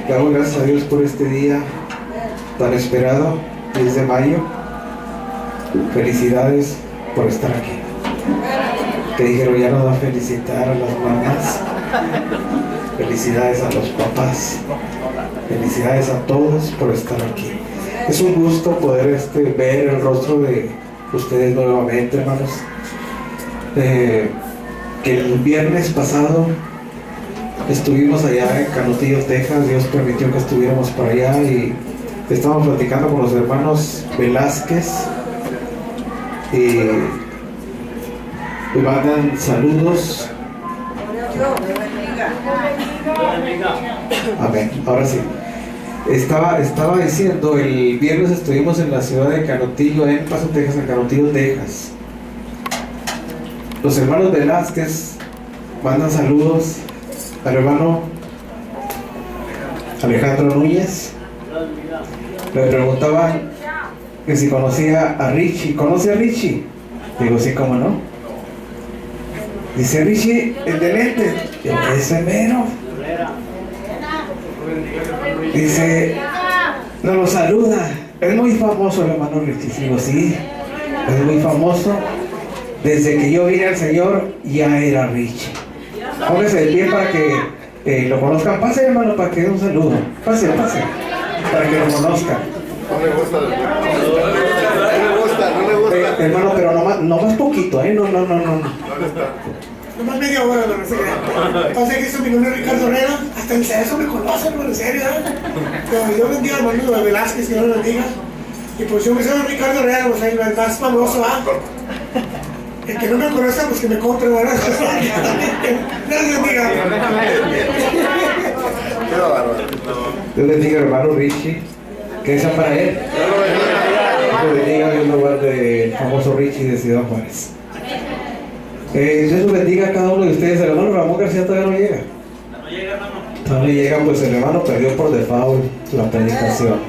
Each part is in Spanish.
Damos gracias a Dios por este día tan esperado, 10 de mayo. Felicidades por estar aquí. Que dijeron, ya nos va a felicitar a las mamás. Felicidades a los papás. Felicidades a todos por estar aquí. Es un gusto poder ver el rostro de ustedes nuevamente, hermanos. Que el viernes pasado estuvimos allá en Canutillo, Texas. Dios permitió que estuviéramos por allá y estábamos platicando con los hermanos Velázquez y mandan saludos. Amén. Ahora sí. Estaba diciendo, el viernes estuvimos en la ciudad de Canutillo, en Paso, Texas, en Canutillo, Texas. Los hermanos Velázquez mandan saludos al hermano Alejandro Núñez. Le preguntaban que si conocía a Richie. ¿Conoce a Richie? Digo, sí, ¿cómo no? Dice, Richie, el de lentes. Yo, ese mero. Dice, no lo saluda. Es muy famoso el hermano Richie. Digo, sí, es muy famoso. Desde que yo vine al Señor, ya era Richie. Póngase de pie para que lo conozcan. Pase, hermano, para que dé un saludo. Pase, para que lo conozcan. No le gusta. Hermano, pero nomás poquito, ¿eh? No. Nomás media hora, hermano. Pasa que eso, mi nombre es Ricardo Herrera. Hasta en eso me conocen, hermano, en serio, ¿eh? Pero Dios bendiga, hermano Velázquez, que Dios lo bendiga. Y pues yo me llamo Ricardo Herrera, pues el más famoso, ¿ah? El que no me conoce, pues que me compre, ¿verdad? Dios bendiga. Dios bendiga, hermano Richie. ¿Qué es para él? Dios bendiga en lugar del famoso Richie de Ciudad Juárez. Dios los bendiga a cada uno de ustedes. El hermano Ramón García todavía no llega. No llega, hermano. No llega, pues el hermano perdió por default la predicación.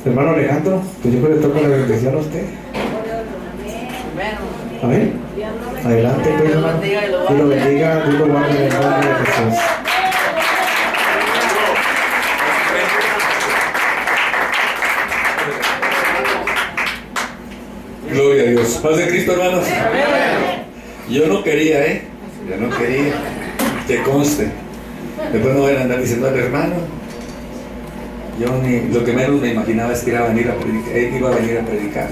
Hermano Alejandro, pues yo creo que toca la bendición a usted. Amén. Adelante, pues, hermano. Dios lo bendiga, Dios lo guarde en el nombre de Jesús. Gloria a Dios. Paz de Cristo, hermanos. Yo no quería, Yo no quería. Que conste. Después no van a andar diciendo al hermano. Yo ni lo que menos me imaginaba es que iba a venir a predicar.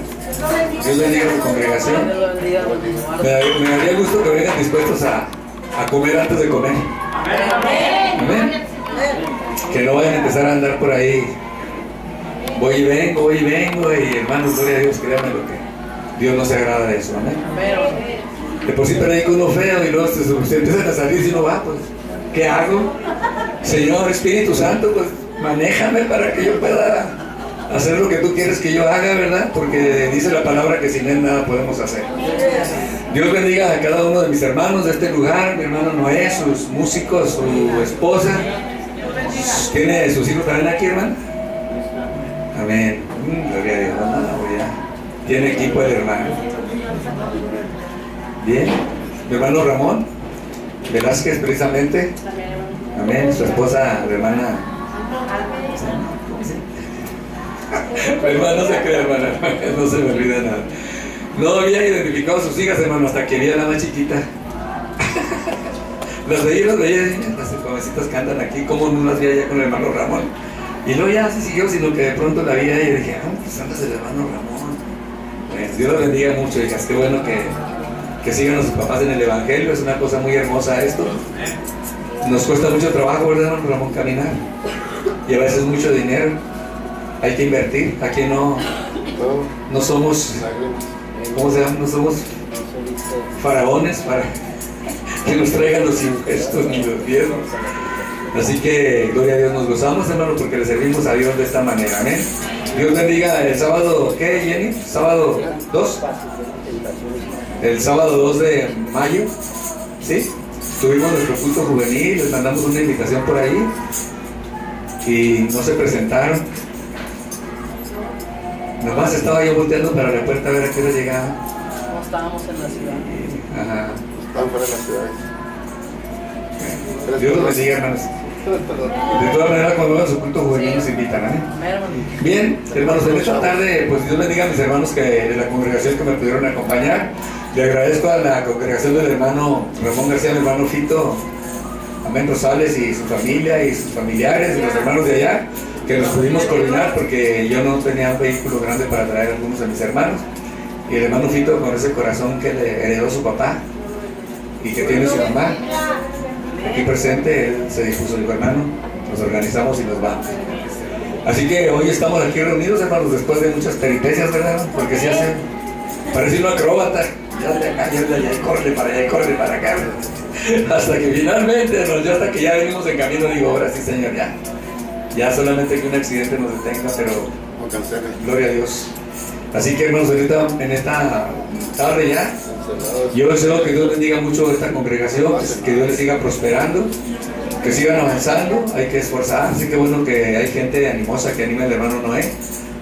Dios bendiga a su congregación. Me daría gusto que vengan dispuestos a comer antes de comer. Amén. Que no vayan a empezar a andar por ahí. Voy y vengo, y hermanos, gloria a Dios, créanme lo que Dios no se agrada de eso, amén. De por sí predico uno feo y luego se empiezan a salir si no va, pues, ¿qué hago? Señor Espíritu Santo, pues, manéjame para que yo pueda hacer lo que tú quieres que yo haga, ¿verdad? Porque dice la palabra que sin él nada podemos hacer. Dios bendiga a cada uno de mis hermanos de este lugar, mi hermano Noé, sus músicos, su esposa. ¿Tiene sus hijos también aquí, hermano? Amén. Gloria a Dios. Tiene equipo el hermano. Bien. Mi hermano Ramón Velázquez, precisamente. Amén. Su esposa, la hermana. Hermano, no se crea, hermana. No se me olvida nada. No había identificado a sus hijas, hermano, hasta que vi a la más chiquita. Las veía, las jovencitas que andan aquí, como no las vi allá con el hermano Ramón. Y luego ya se siguió, sino que de pronto la vi ahí y dije, pues andas el hermano Ramón. Pues Dios los bendiga mucho, hijas, qué bueno que sigan a sus papás en el Evangelio, es una cosa muy hermosa esto. Nos cuesta mucho trabajo, ¿verdad, hermano Ramón, caminar? Y a veces mucho dinero, hay que invertir, aquí no somos, ¿cómo se llama? No somos faraones para que nos traigan los impuestos ni los diezmos. Así que, gloria a Dios, nos gozamos, hermano, porque le servimos a Dios de esta manera, amén. Dios bendiga el sábado, ¿qué, Jenny? ¿Sábado 2? El sábado 2 de mayo, ¿sí? Tuvimos nuestro culto juvenil, les mandamos una invitación por ahí y no se presentaron. Nomás estaba yo volteando para la puerta a ver a qué hora llegaba. No estábamos en la ciudad. Ajá. Están fuera de la ciudad. Dios los bendiga, hermanos. De todas maneras, cuando vean su culto juvenil nos invitan, ¿eh? Bien, hermanos, en esta tarde, pues Dios bendiga a mis hermanos de la congregación que me pudieron acompañar. Le agradezco a la congregación del hermano Ramón García, mi hermano Fito, amén, Rosales y su familia y sus familiares y los hermanos de allá, que nos pudimos coordinar porque yo no tenía un vehículo grande para traer a algunos de mis hermanos. Y el hermano Fito, con ese corazón que le heredó su papá y que tiene su mamá, aquí presente, él se dispuso, dijo, hermano, nos organizamos y nos vamos. Así que hoy estamos aquí reunidos, hermanos, después de muchas peripecias, ¿verdad? Porque se hace, parece un acróbata, ya de acá, ya de allá, y corre para allá, y corre para acá, ¿verdad? Hasta que finalmente, yo hasta que ya venimos en camino, digo, ahora sí, Señor, ya solamente que un accidente nos detenga, pero gloria a Dios. Así que, hermanos, ahorita en esta tarde ya, yo deseo que Dios bendiga mucho esta congregación, que Dios les siga prosperando, que sigan avanzando, hay que esforzarse. Qué bueno que hay gente animosa que anima al hermano Noé.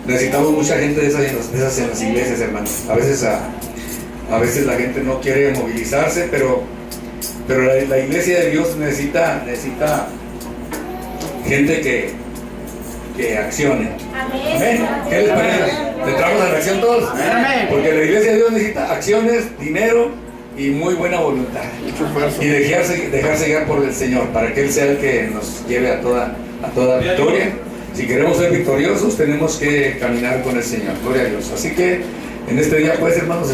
Necesitamos mucha gente de esas en las iglesias, hermanos. A veces la gente no quiere movilizarse, pero la iglesia de Dios necesita gente que accione. Amén. ¿Qué les parece? ¿Entramos a la acción todos? Amén. Porque la iglesia de Dios necesita acciones, dinero y muy buena voluntad. Y dejarse guiar por el Señor, para que Él sea el que nos lleve a toda victoria. Si queremos ser victoriosos, tenemos que caminar con el Señor. Gloria a Dios. Así que en este día, pues, hermanos,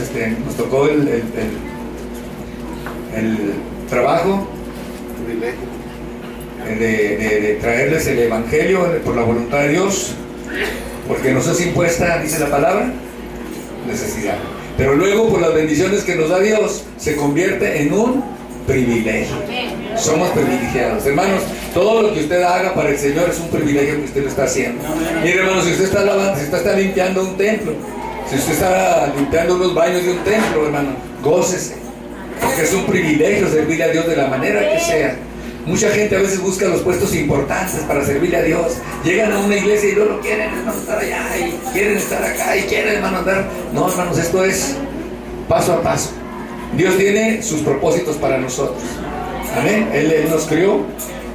nos tocó el trabajo de traerles el Evangelio por la voluntad de Dios, porque nos es impuesta, dice la palabra, necesidad. Pero luego, por las bendiciones que nos da Dios, se convierte en un privilegio. Somos privilegiados. Hermanos, todo lo que usted haga para el Señor es un privilegio que usted lo está haciendo. Mire, hermanos, si usted está lavando, si usted está limpiando un templo, si usted está limpiando los baños de un templo, hermano, gócese, porque es un privilegio servirle a Dios de la manera que sea. Mucha gente a veces busca los puestos importantes para servirle a Dios. Llegan a una iglesia y no lo quieren, hermano, estar allá, y quieren estar acá, y quieren, hermano, andar. No, hermanos, esto es paso a paso. Dios tiene sus propósitos para nosotros. Amén. Él nos crió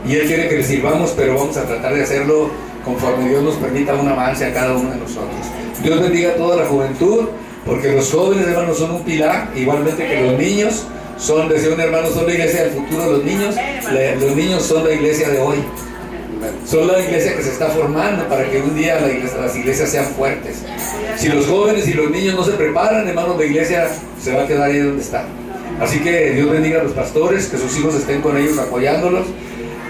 y Él quiere que le sirvamos, pero vamos a tratar de hacerlo conforme Dios nos permita un avance a cada uno de nosotros. Dios bendiga a toda la juventud, porque los jóvenes, hermanos, son un pilar, igualmente que los niños. Decía un hermano, son la iglesia del futuro. Los niños son la iglesia de hoy. Son la iglesia que se está formando para que un día las iglesias sean fuertes. Si los jóvenes y los niños no se preparan, hermanos, la iglesia se va a quedar ahí donde está. Así que Dios bendiga a los pastores, que sus hijos estén con ellos apoyándolos,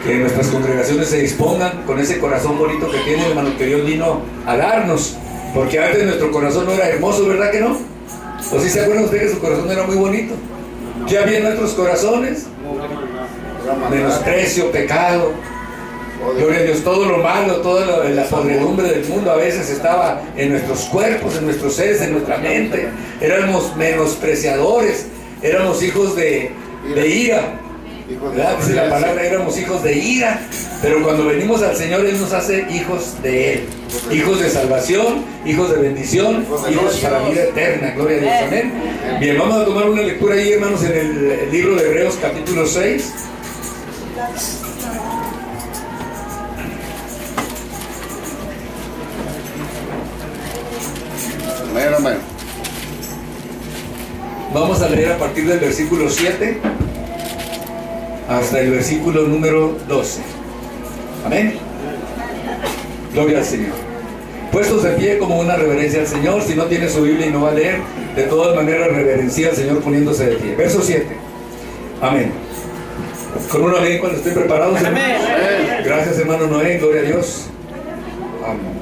que nuestras congregaciones se dispongan con ese corazón bonito que tiene, hermano, que Dios vino a darnos. Porque antes nuestro corazón no era hermoso, ¿verdad que no? ¿O sí se acuerdan ustedes que su corazón era muy bonito? ¿Qué había en nuestros corazones? Menosprecio, pecado. Gloria a Dios, todo lo malo, toda la podredumbre del mundo a veces estaba en nuestros cuerpos, en nuestros seres, en nuestra mente. Éramos menospreciadores, éramos hijos de ira. ¿Verdad? Dice la palabra, éramos hijos de ira. Pero cuando venimos al Señor, Él nos hace hijos de Él. Hijos de salvación, hijos de bendición, hijos para vida eterna. Gloria a Dios, amén. Bien, vamos a tomar una lectura ahí, hermanos, en el libro de Hebreos, capítulo 6. Amén. Vamos a leer a partir del versículo 7 hasta el versículo número 12. Amén. Gloria al Señor. Puestos de pie como una reverencia al Señor. Si no tiene su Biblia y no va a leer, de todas maneras reverencia al Señor poniéndose de pie. Verso 7. Amén. Con un amén cuando estén preparados. Amén. Gracias, hermano Noé. Gloria a Dios. Amén.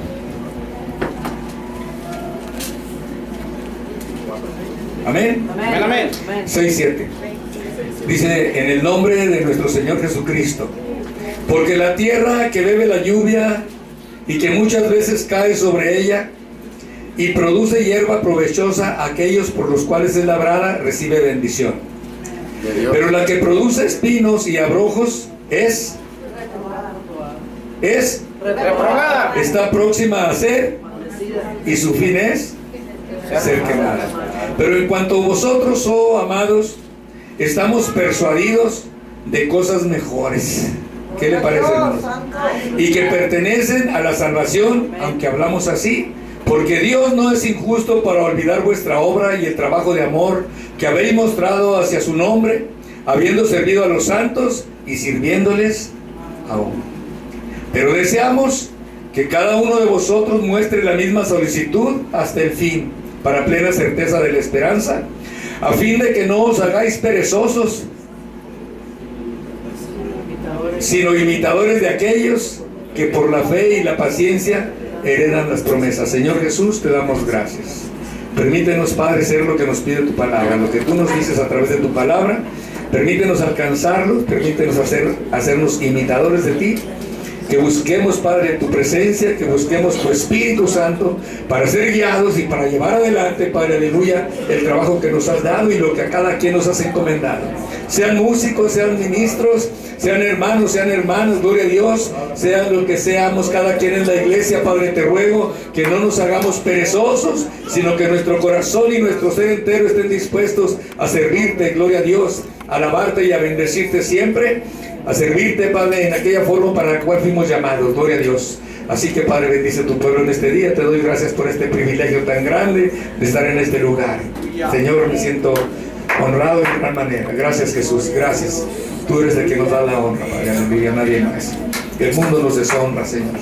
Amén. Amén. Amén. 6:7. Dice, en el nombre de nuestro Señor Jesucristo, porque la tierra que bebe la lluvia y que muchas veces cae sobre ella y produce hierba provechosa a aquellos por los cuales es labrada, recibe bendición. Pero la que produce espinos y abrojos es reprobada, está próxima a ser, y su fin es ser quemada. Pero en cuanto a vosotros, oh amados, estamos persuadidos de cosas mejores. ¿Qué le parece, hermanos? Y que pertenecen a la salvación, aunque hablamos así, porque Dios no es injusto para olvidar vuestra obra y el trabajo de amor que habéis mostrado hacia su nombre, habiendo servido a los santos y sirviéndoles aún. Pero deseamos que cada uno de vosotros muestre la misma solicitud hasta el fin, para plena certeza de la esperanza, a fin de que no os hagáis perezosos, sino imitadores de aquellos que por la fe y la paciencia heredan las promesas. Señor Jesús, te damos gracias. Permítenos, Padre, ser lo que nos pide tu palabra, lo que tú nos dices a través de tu palabra. Permítenos alcanzarlos, permítenos hacernos imitadores de ti. Que busquemos, Padre, tu presencia, que busquemos tu Espíritu Santo para ser guiados y para llevar adelante, Padre, aleluya, el trabajo que nos has dado y lo que a cada quien nos has encomendado. Sean músicos, sean ministros, sean hermanos, gloria a Dios, sean lo que seamos cada quien en la iglesia, Padre, te ruego que no nos hagamos perezosos, sino que nuestro corazón y nuestro ser entero estén dispuestos a servirte, gloria a Dios, a alabarte y a bendecirte siempre, a servirte, Padre, en aquella forma para la cual fuimos llamados, gloria a Dios. Así que, Padre, bendice a tu pueblo en este día. Te doy gracias por este privilegio tan grande de estar en este lugar. Señor, me siento honrado de gran manera. Gracias, Jesús, gracias. Tú eres el que nos da la honra, Padre, aleluya, nadie más. El mundo nos deshonra, Señor,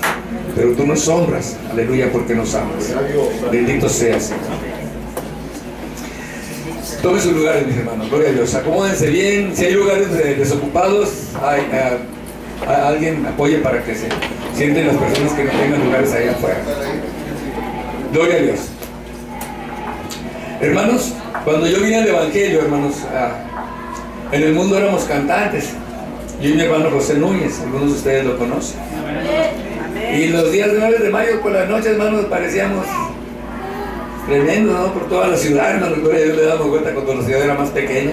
pero tú nos honras, aleluya, porque nos amas. Bendito seas, Señor. Tomen sus lugares, mis hermanos, gloria a Dios. Acomódense bien. Si hay lugares desocupados, alguien apoye para que se sienten las personas que no tengan lugares allá afuera. Gloria a Dios. Hermanos, cuando yo vine al Evangelio, hermanos, en el mundo éramos cantantes. Yo y mi hermano José Núñez, algunos de ustedes lo conocen. Y los días 9 de mayo por la noche, hermanos, parecíamos tremendo, ¿no? Por toda la ciudad, hermanos, gloria a Dios, le damos vuelta cuando la ciudad era más pequeña.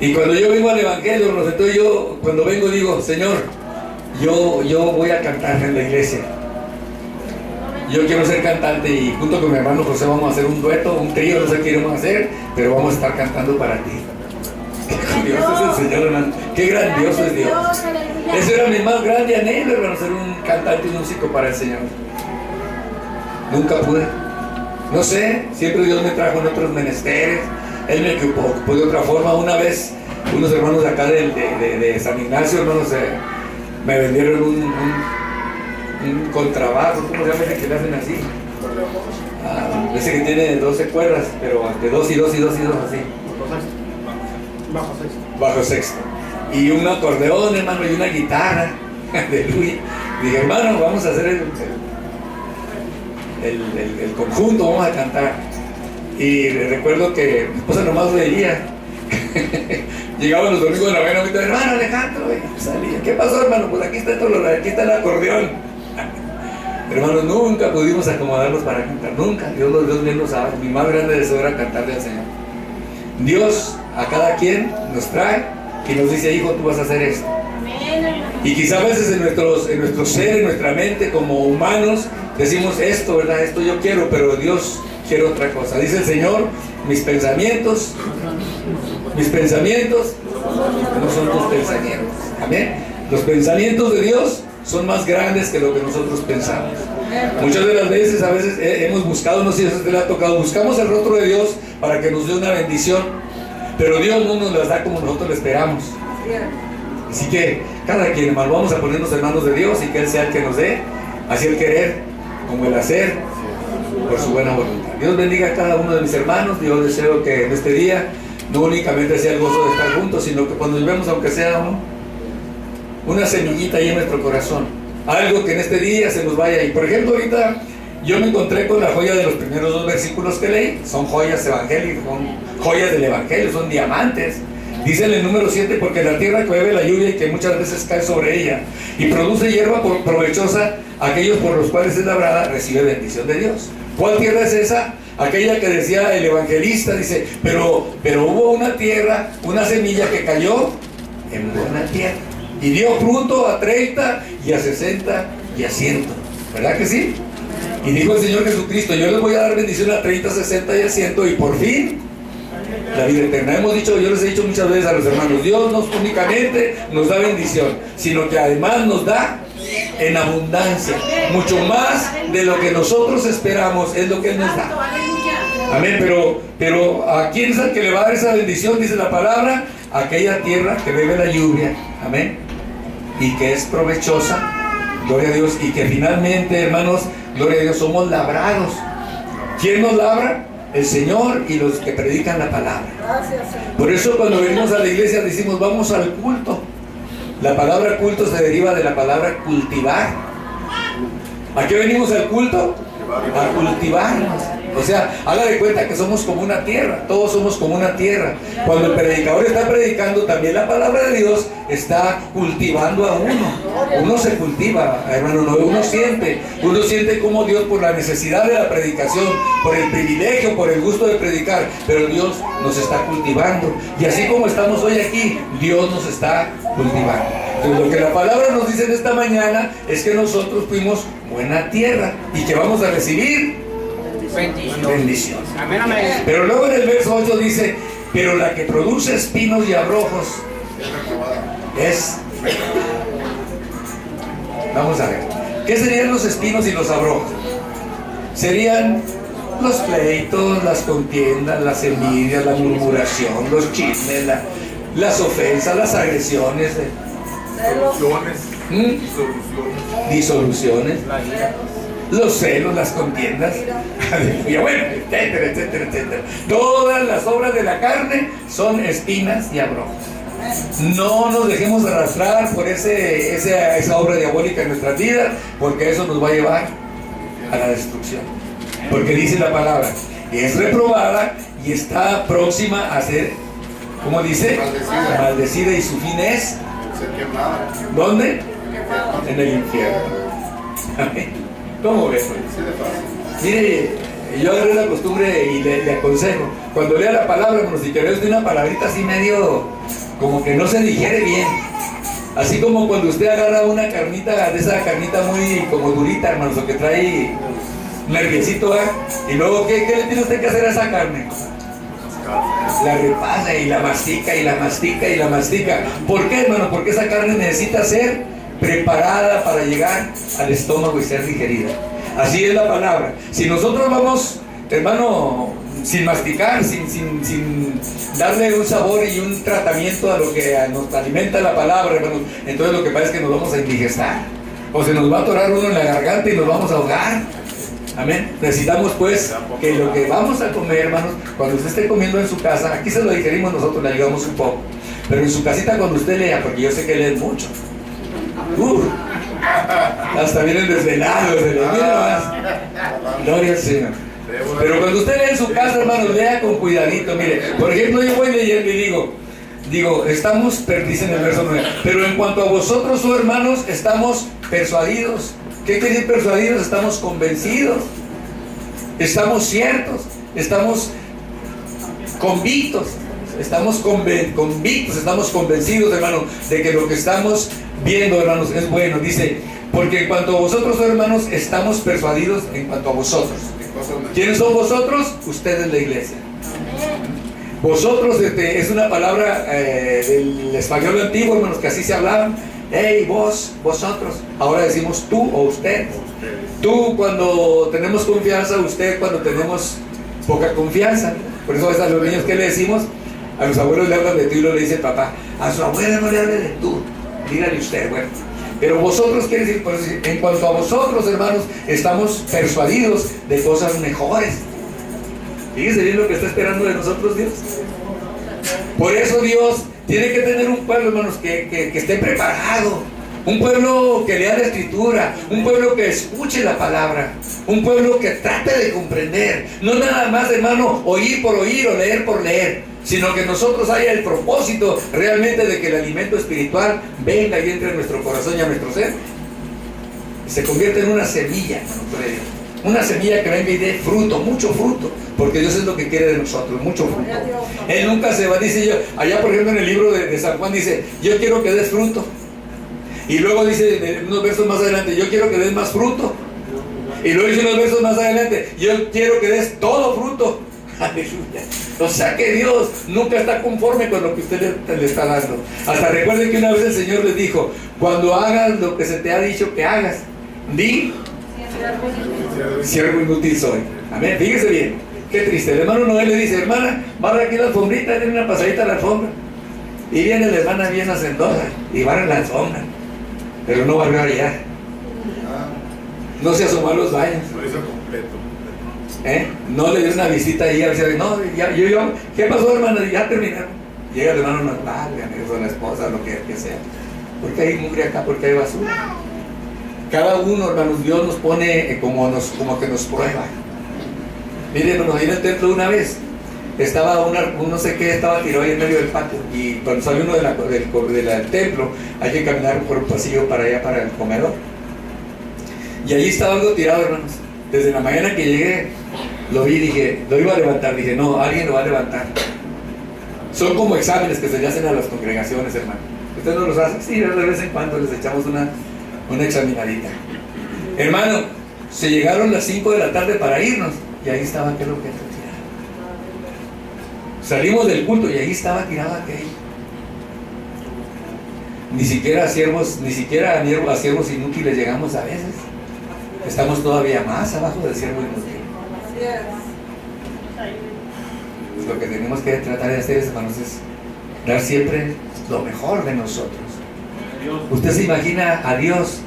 Y cuando yo vengo al Evangelio, hermanos, entonces yo, cuando vengo digo, Señor, yo voy a cantar en la iglesia. Yo quiero ser cantante y junto con mi hermano José vamos a hacer un dueto, un trío, no sé qué iremos a hacer, pero vamos a estar cantando para ti. Qué grandioso es el Señor, hermano. Qué grandioso es Dios. Ese era mi más grande anhelo, hermano, ser un cantante y músico para el Señor. Nunca pude. No sé, siempre Dios me trajo en otros menesteres. Él me ocupó de otra forma. Una vez, unos hermanos de acá de San Ignacio, hermanos, me vendieron un contrabajo, ¿cómo se llama ese que le hacen así? Ese que tiene 12 cuerdas, pero de 2 y 2 y 2 y 2 así. Bajo sexto. Y un acordeón, hermano, y una guitarra. Aleluya. Dije, hermano, vamos a hacer el conjunto, vamos a cantar. Y recuerdo que mi esposa nomás veía. Llegaban los domingos de la mañana, y me hermano Alejandro, salía. ¿Qué pasó, hermano? Pues aquí está el acordeón. Hermanos, nunca pudimos acomodarnos para cantar, nunca. Dios bien lo sabe. Mi más grande deseo era cantarle al Señor. Dios a cada quien nos trae y nos dice, hijo, tú vas a hacer esto. Y quizá a veces en nuestro ser, en nuestra mente como humanos, decimos esto, ¿verdad? Esto yo quiero, pero Dios quiere otra cosa. Dice el Señor, mis pensamientos no son tus pensamientos. Amén. Los pensamientos de Dios son más grandes que lo que nosotros pensamos. Muchas de las veces, hemos buscado, no sé si eso te le ha tocado, buscamos el rostro de Dios para que nos dé una bendición, pero Dios no nos las da como nosotros lo esperamos. Así que cada quien, hermano, vamos a ponernos en manos de Dios y que Él sea el que nos dé, así el querer como el hacer, por su buena voluntad. Dios bendiga a cada uno de mis hermanos. Yo deseo que en este día no únicamente sea el gozo de estar juntos, sino que cuando nos vemos, aunque sea una semillita ahí en nuestro corazón, algo que en este día se nos vaya. Y por ejemplo, ahorita yo me encontré con la joya de los primeros 2 versículos que leí. Son joyas evangélicas, son joyas del evangelio, son diamantes. Dice en el número 7, porque la tierra que bebe la lluvia y que muchas veces cae sobre ella y produce hierba provechosa, aquellos por los cuales es labrada, recibe bendición de Dios. ¿Cuál tierra es esa? Aquella que decía el evangelista, dice, pero hubo una tierra, una semilla que cayó en buena tierra y dio fruto a 30 y a 60 y a 100. ¿Verdad que sí? Y dijo el Señor Jesucristo, yo les voy a dar bendición a 30, 60 y a 100 y por fin la vida eterna. Yo les he dicho muchas veces a los hermanos, Dios no únicamente nos da bendición, sino que además nos da en abundancia, mucho más de lo que nosotros esperamos, es lo que Él nos da. Amén, pero ¿a quién es el que le va a dar esa bendición? Dice la palabra, aquella tierra que bebe la lluvia, amén, y que es provechosa, gloria a Dios, y que finalmente, hermanos, gloria a Dios, somos labrados. ¿Quién nos labra? El Señor y los que predican la palabra. Por eso cuando venimos a la iglesia decimos, vamos al culto. La palabra culto se deriva de la palabra cultivar. ¿A qué venimos al culto? A cultivarnos. O sea, haga de cuenta que somos como una tierra, todos somos como una tierra. Cuando el predicador está predicando, también la palabra de Dios está cultivando a uno. Uno se cultiva, hermano, uno siente como Dios, por la necesidad de la predicación, por el privilegio, por el gusto de predicar, pero Dios nos está cultivando. Y así como estamos hoy aquí, Dios nos está cultivando. Entonces, lo que la palabra nos dice en esta mañana es que nosotros fuimos buena tierra y que vamos a recibir bendición. Amén, amén. Pero luego en el verso 8 dice, pero la que produce espinos y abrojos es... Vamos a ver, ¿qué serían los espinos y los abrojos? Serían los pleitos, las contiendas, las envidias, la murmuración, los chismes, las ofensas, las agresiones, disoluciones, los celos, las contiendas, bueno, etcétera, etcétera, etcétera. Todas las obras de la carne son espinas y abrojos. No nos dejemos arrastrar por esa obra diabólica en nuestras vidas, porque eso nos va a llevar a la destrucción. Porque dice la palabra, es reprobada y está próxima a ser, ¿cómo dice? Maldecida, y su fin es ¿dónde? En el infierno. ¿Cómo ves? Mire, yo agarré la costumbre y le aconsejo, cuando lea la palabra, hermanos, si querés de una palabrita así medio, como que no se digiere bien. Así como cuando usted agarra una carnita, de esa carnita muy como durita, hermanos, o que trae nerviosito, ¿eh? Y luego, ¿qué le tiene usted que hacer a esa carne? La repasa y la mastica y la mastica y la mastica. ¿Por qué, hermano? Porque esa carne necesita ser preparada para llegar al estómago y ser digerida. Así es la palabra. Si nosotros vamos, hermano, sin masticar, sin darle un sabor y un tratamiento a lo que nos alimenta la palabra, hermano, entonces lo que pasa es que nos vamos a indigestar, o se nos va a atorar uno en la garganta y nos vamos a ahogar. Amén. Necesitamos pues que lo que vamos a comer, hermanos, cuando usted esté comiendo en su casa, aquí se lo digerimos nosotros, le ayudamos un poco, pero en su casita cuando usted lea, porque yo sé que lee mucho, hasta vienen desvelados, gloria al Señor. Pero cuando usted lee en su casa, hermanos, lea con cuidadito. Mire, por ejemplo, yo voy leyendo y digo, estamos, dice en el verso 9, pero en cuanto a vosotros, oh hermanos, estamos persuadidos. ¿Qué quiere decir persuadidos? Estamos convencidos, estamos ciertos, estamos convictos, estamos convencidos, hermanos, de que lo que estamos viendo, hermanos, es bueno. Dice, porque en cuanto a vosotros, oh hermanos, estamos persuadidos en cuanto a vosotros. ¿Quiénes son vosotros? Ustedes, la iglesia. Vosotros es una palabra del español antiguo, hermanos, que así se hablaban. Hey, vos, vosotros. Ahora decimos tú o usted. Tú cuando tenemos confianza, usted cuando tenemos poca confianza. Por eso a los niños, ¿qué le decimos? A los abuelos le hablan de tú y luego le dice papá. A su abuela no le hable de tú, dígale usted, bueno. Pero vosotros, quiere decir, pues, en cuanto a vosotros, hermanos, estamos persuadidos de cosas mejores. Fíjese bien lo que está esperando de nosotros Dios. Por eso Dios tiene que tener un pueblo, hermanos, que esté preparado. Un pueblo que lea la Escritura, un pueblo que escuche la palabra, un pueblo que trate de comprender. No nada más, hermano, oír por oír o leer por leer, sino que nosotros haya el propósito realmente de que el alimento espiritual venga y entre en nuestro corazón y a nuestro ser. Y se convierta en una semilla, hermano. Una semilla que venga y dé fruto, mucho fruto, porque Dios es lo que quiere de nosotros, mucho fruto. Él nunca se va, dice yo, allá por ejemplo en el libro de San Juan dice, yo quiero que des fruto. Y luego dice unos versos más adelante, yo quiero que des más fruto. Y luego dice unos versos más adelante, yo quiero que des todo fruto. Aleluya. O sea que Dios nunca está conforme con lo que usted le está dando. Hasta recuerden que una vez el Señor les dijo: cuando hagas lo que se te ha dicho que hagas, di: siervo inútil soy. Amén. Fíjese bien, qué triste. El hermano Noel le dice: hermana, barra aquí la alfombrita, tiene una pasadita a la alfombra. Y viene la hermana bien hacendosa y barra la alfombra, pero no barrió allá. No se asomó a los baños. Lo hizo completo. No le dio una visita ahí a ver si, no, yo, ¿qué pasó, hermano? Ya terminaron. Llega el hermano, no, válgame, eso, la esposa, lo que sea. ¿Por qué hay mugre acá? ¿Por qué hay basura? Cada uno, hermanos, Dios nos pone como que nos prueba. Miren, hermanos, ahí en el templo una vez estaba un no sé qué, estaba tirado ahí en medio del patio, y cuando sale uno del templo hay que caminar por un pasillo para allá, para el comedor, y allí estaba algo tirado, hermanos. Desde la mañana que llegué lo vi y dije, lo iba a levantar, dije, no, alguien lo va a levantar. Son como exámenes que se le hacen a las congregaciones, hermano. ¿Usted no los hace? Sí, de vez en cuando les echamos una examinadita. Hermano, se llegaron las 5 de la tarde para irnos, y ahí estaba aquel objeto tirado. Salimos del culto y ahí estaba tirado aquello. Ni siquiera a siervos inútiles llegamos a veces. Estamos todavía más abajo del siervo inútil. Lo que tenemos que tratar de hacer, hermanos, es dar siempre lo mejor de nosotros. Usted se imagina a Dios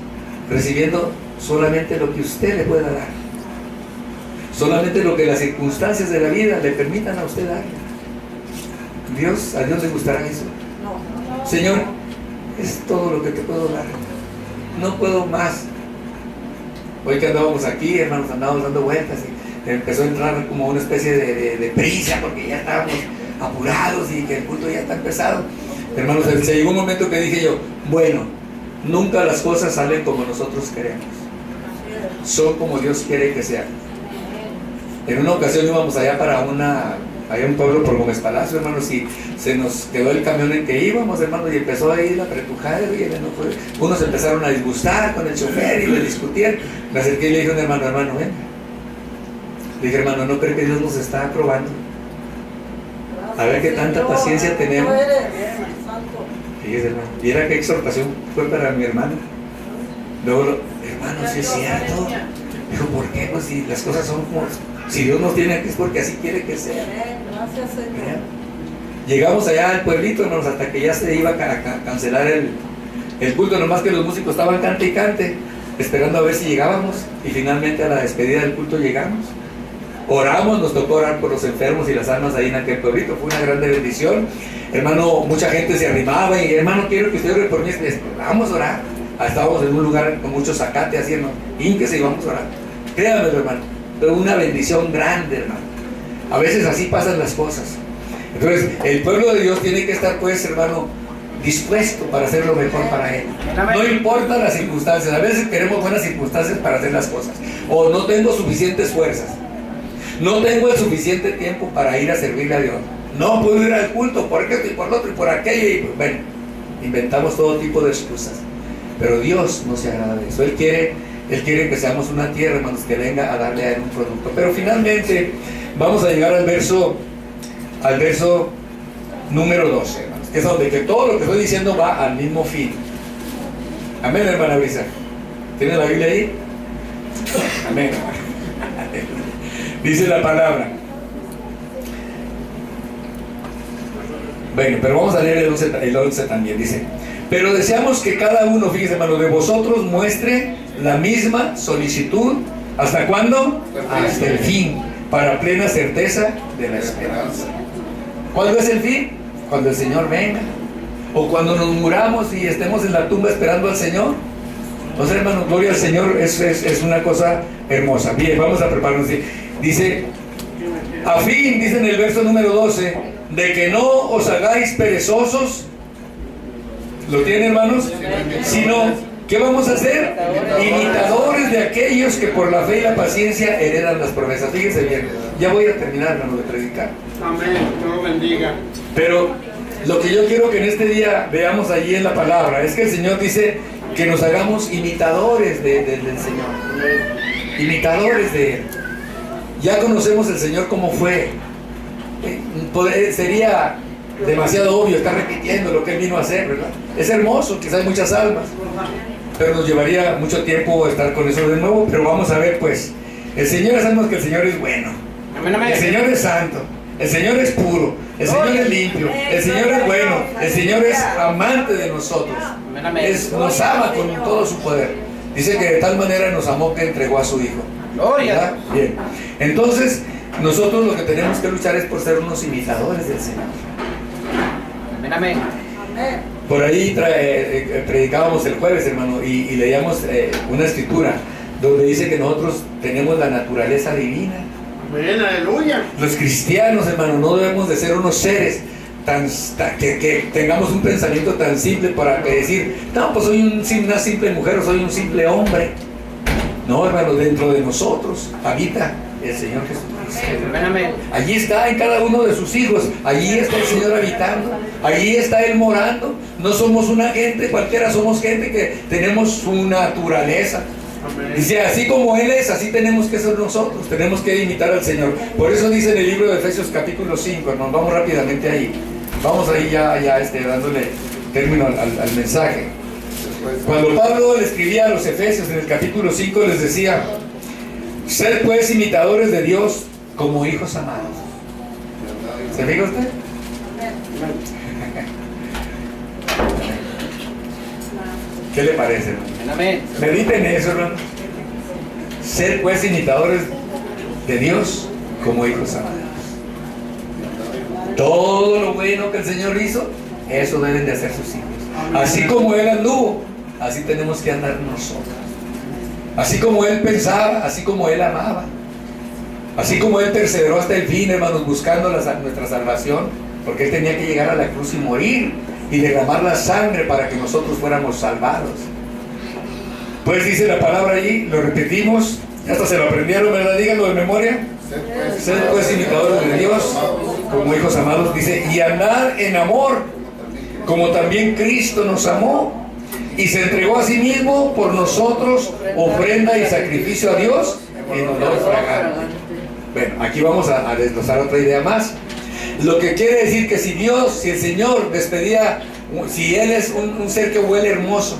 recibiendo solamente lo que usted le pueda dar, solamente lo que las circunstancias de la vida le permitan a usted dar. A Dios le gustará eso. Señor, es todo lo que te puedo dar, no puedo más. Hoy que andábamos aquí, hermanos, andábamos dando vueltas y empezó a entrar como una especie de prisa, porque ya estábamos apurados y que el culto ya está empezado. Hermanos, se llegó un momento que dije yo, bueno, nunca las cosas salen como nosotros queremos, son como Dios quiere que sean. En una ocasión íbamos allá para un pueblo por Gómez Palacio, hermanos, y se nos quedó el camión en que íbamos, hermanos, y empezó a ir la apretujadera, y unos empezaron a disgustar con el chofer y le discutían. Me acerqué y le dije a un hermano, ven. Le dije, hermano, ¿no cree que Dios nos está probando? A ver qué tanta paciencia tenemos. Fíjese, hermano, viera qué exhortación fue para mi hermano. Luego, hermano, sí es cierto. Dijo, ¿por qué? Pues si las cosas son como... Si Dios nos tiene aquí es porque así quiere que sea. Llegamos allá al pueblito, hermanos, hasta que ya se iba a cancelar el culto, nomás que los músicos estaban cante y cante, esperando a ver si llegábamos, y finalmente a la despedida del culto llegamos. Oramos, nos tocó orar por los enfermos y las almas ahí en aquel pueblito, fue una grande bendición. Hermano, mucha gente se arrimaba y, hermano, quiero que usted ore por mí. Vamos a orar. Estábamos en un lugar con mucho zacate haciendo, ínquese y vamos a orar. Créanme, hermano, pero una bendición grande, hermano. A veces así pasan las cosas. Entonces, el pueblo de Dios tiene que estar, pues, hermano, dispuesto para hacer lo mejor para Él. No importa las circunstancias. A veces queremos buenas circunstancias para hacer las cosas. O no tengo suficientes fuerzas. No tengo el suficiente tiempo para ir a servirle a Dios. No puedo ir al culto por esto y por lo otro y por aquello. Y, bueno, inventamos todo tipo de excusas. Pero Dios no se agrada de eso. Él quiere que seamos una tierra, hermanos, que venga a darle a Él un producto. Pero finalmente vamos a llegar al verso número 12, hermanos, que es donde que todo lo que estoy diciendo va al mismo fin. Amén, hermana Brisa. ¿Tiene la Biblia ahí? Amén. Dice la palabra. Bueno, pero vamos a leer el 11 también. Dice: pero deseamos que cada uno, fíjese, hermano, de vosotros muestre la misma solicitud. ¿Hasta cuándo? Hasta el fin, para plena certeza de la esperanza. ¿Cuándo es el fin? Cuando el Señor venga, o cuando nos muramos y estemos en la tumba esperando al Señor. Entonces, hermano, gloria al Señor, es una cosa hermosa. Bien, vamos a prepararnos. Dice, a fin, dice en el verso número 12, de que no os hagáis perezosos. ¿Lo tienen, hermanos? Sino, ¿qué vamos a hacer? Imitadores de aquellos que por la fe y la paciencia heredan las promesas. Fíjense bien, ya voy a terminar, hermano, de predicar. Amén, Dios lo bendiga. Pero lo que yo quiero que en este día veamos allí en la palabra es que el Señor dice que nos hagamos imitadores del Señor. Imitadores de Él. Ya conocemos el Señor cómo fue. sería demasiado obvio estar repitiendo lo que Él vino a hacer, ¿verdad? Es hermoso, quizás hay muchas almas, pero nos llevaría mucho tiempo estar con eso de nuevo. Pero vamos a ver, pues, el Señor, sabemos que el Señor es bueno, el Señor es santo, el Señor es puro, el Señor es limpio, el Señor es bueno, el Señor es amante de nosotros, nos ama con todo su poder. Dice que de tal manera nos amó que entregó a su Hijo. ¿Verdad? Bien, entonces nosotros lo que tenemos que luchar es por ser unos imitadores del Señor. Amén. Por ahí predicábamos el jueves, hermano, y leíamos una escritura donde dice que nosotros tenemos la naturaleza divina. Amén, aleluya. Los cristianos, hermano, no debemos de ser unos seres que tengamos un pensamiento tan simple para decir, no, pues soy una simple mujer o soy un simple hombre. No, hermano, dentro de nosotros habita el Señor Jesucristo. Allí está en cada uno de sus hijos. Allí está el Señor habitando. Allí está Él morando. No somos una gente cualquiera, somos gente que tenemos su naturaleza. Dice, así como Él es, así tenemos que ser nosotros. Tenemos que imitar al Señor. Por eso dice en el libro de Efesios capítulo 5, hermano, vamos rápidamente ahí. Vamos ahí ya dándole término al mensaje. Cuando Pablo le escribía a los Efesios en el capítulo 5, les decía: sed pues imitadores de Dios como hijos amados. ¿Se fija usted? ¿Qué le parece, hermano? Mediten eso, hermano. Sed pues imitadores de Dios como hijos amados. Todo lo bueno que el Señor hizo, eso deben de hacer sus hijos. Así como Él anduvo, así tenemos que andar nosotros. Así como Él pensaba, así como Él amaba, así como Él perseveró hasta el fin, hermanos, buscando nuestra salvación, porque Él tenía que llegar a la cruz y morir y derramar la sangre para que nosotros fuéramos salvados. Pues dice la palabra allí, lo repetimos, hasta se lo aprendieron, ¿verdad? Díganlo de memoria. Sed pues imitadores de Dios como hijos amados, dice, y andar en amor, como también Cristo nos amó y se entregó a sí mismo por nosotros, ofrenda y sacrificio a Dios en olor fragante. Bueno, aquí vamos a desglosar otra idea más. Lo que quiere decir que si el Señor despedía, si Él es un ser que huele hermoso,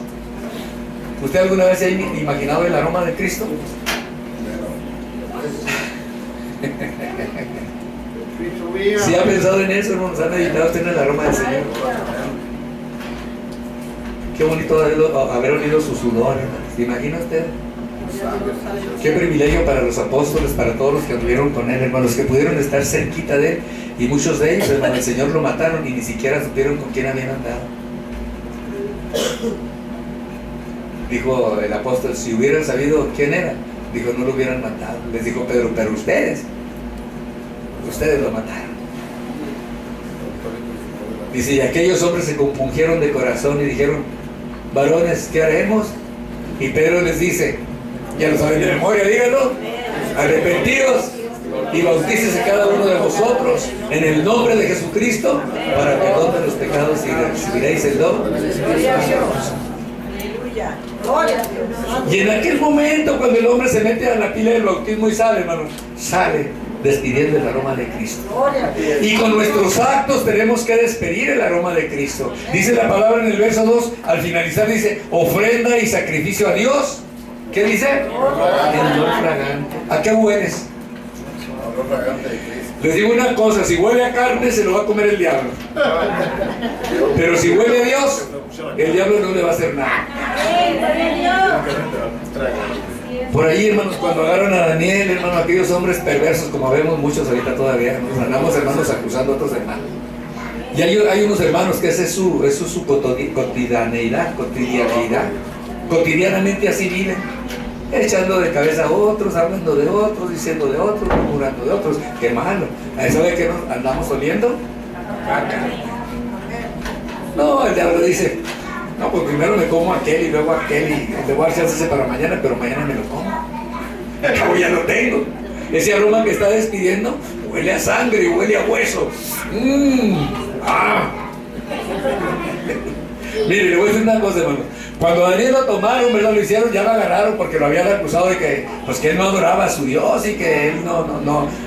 ¿usted alguna vez se ha imaginado el aroma de Cristo? Si ha pensado en eso, hermanos, ha meditado usted en el aroma del Señor. Qué bonito haber olido su sudor, hermanos. ¿Se imagina usted? Qué privilegio para los apóstoles, para todos los que anduvieron con Él, hermanos, que pudieron estar cerquita de Él. Y muchos de ellos, hermanos, el Señor lo mataron y ni siquiera supieron con quién habían andado. Dijo el apóstol, si hubieran sabido quién era, dijo, no lo hubieran matado. Les dijo Pedro, pero ustedes lo mataron. Dice, y aquellos hombres se compungieron de corazón y dijeron, varones, ¿qué haremos? Y Pedro les dice, ya lo saben de memoria, díganlo, arrepentidos y bautícese cada uno de vosotros en el nombre de Jesucristo para perdón de los pecados y recibiréis el don. Y en aquel momento, cuando el hombre se mete a la pila del bautismo y sale, hermano, sale despidiendo el aroma de Cristo. Y con nuestros actos tenemos que despedir el aroma de Cristo. Dice la palabra en el verso 2, al finalizar dice, ofrenda y sacrificio a Dios. ¿Qué dice? El olor fragante. ¿A qué hueles? Les digo una cosa, si huele a carne se lo va a comer el diablo. Pero si huele a Dios, el diablo no le va a hacer nada. Por ahí, hermanos, cuando agarran a Daniel, hermano, aquellos hombres perversos, como vemos muchos ahorita todavía, nos andamos, hermanos, acusando a otros hermanos. Y hay unos hermanos que esa es su cotidianeidad. Cotidianamente así viven, echando de cabeza a otros, hablando de otros, diciendo de otros, murmurando de otros. ¡Qué malo! ¿Sabe qué nos andamos oliendo? No, el diablo dice, no, pues primero me como aquel y luego aquel y le voy a echar ese para mañana, pero mañana me lo como. Al cabo ya lo tengo. Ese aroma que está despidiendo huele a sangre y huele a hueso. Mire, le voy a decir una cosa, hermano. Cuando a Daniel lo tomaron, ¿verdad? Lo hicieron, ya lo agarraron porque lo habían acusado de que, pues, que él no adoraba a su Dios y que él no